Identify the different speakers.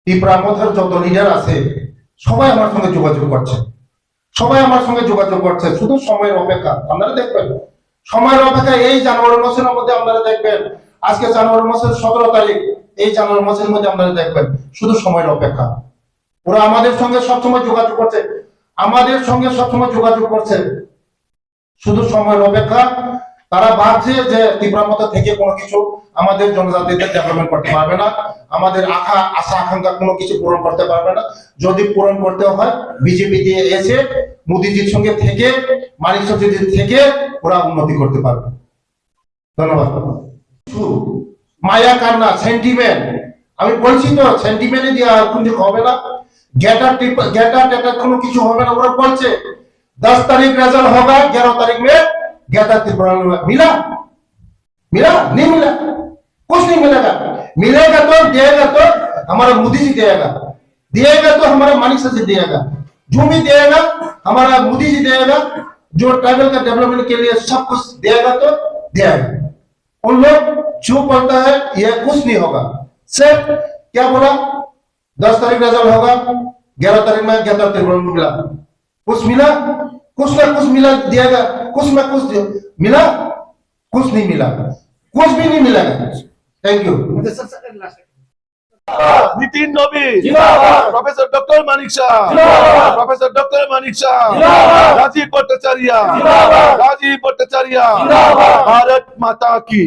Speaker 1: ত্রিপুরা মধ্যের যত লিডার আছে সবাই আমার সঙ্গে যোগাযোগ করছে, শুধু সময়ের অপেক্ষা। আপনারা দেখবেন সময়ের অপেক্ষা। এই জানুয়ারি মাসের মধ্যে আপনারা দেখবেন, আজকে জানুয়ারি মাসের 17 তারিখ, এই জানুয়ারি মাসের মধ্যে আপনারা দেখবেন শুধু সময়ের অপেক্ষা। ওরা আমাদের সঙ্গে সবসময় যোগাযোগ করছে, শুধু সময়ের অপেক্ষা। তারা ভাবছে যে ত্রিপুরা মধ্যে থেকে কোনো কিছু আমাদের জনজাতিদের ডেভেলপমেন্ট করতে পারবে না, আমাদের আশা আকাঙ্ক্ষা কোনো কিছু পূরণ করতে পারবে না। যদি পূরণ করতে হয় বিজেপি দিয়ে এসে মোদিজির সঙ্গে থেকে, মানিক সচিজির থেকে ওরা উন্নতি করতে পারবে। ধন্যবাদ। মায়া কান্না, সেন্টিমেন্ট, আমি বলছি তো সেন্টিমেন্টে দিয়ে কিন্তু হবে না, গেটার কোনো কিছু হবে না। ওরা বলছে 10 तारीख रिजल्ट होगा, 11 तारीख में गैटा त्रिपुरा मिला नहीं मिला, कुछ नहीं मिलेगा तो देगा तो हमारा मोदी जी देगा तो हमारा मानिक सचिव देगा, जो भी देगा हमारा मोदी जी देगा, जो ट्राइबल का डेवलपमेंट के लिए सब कुछ देगा तो देगा। उन लोग जो बोलता है ये कुछ नहीं होगा। सिर्फ क्या बोला, 10 तारीख रिजल्ट होगा, 11 तारीख में गैटा त्रिपुरा मिला, कुछ मिला, कुछ ना कुछ मिला दिएगा, कुछ ना कुछ मिला, कुछ नहीं मिला, कुछ भी नहीं मिलेगा। Thank you.
Speaker 2: Nitin Nabi, professor doctor Manik Shah, Rajiv Bhattacharya, Bharat माता की।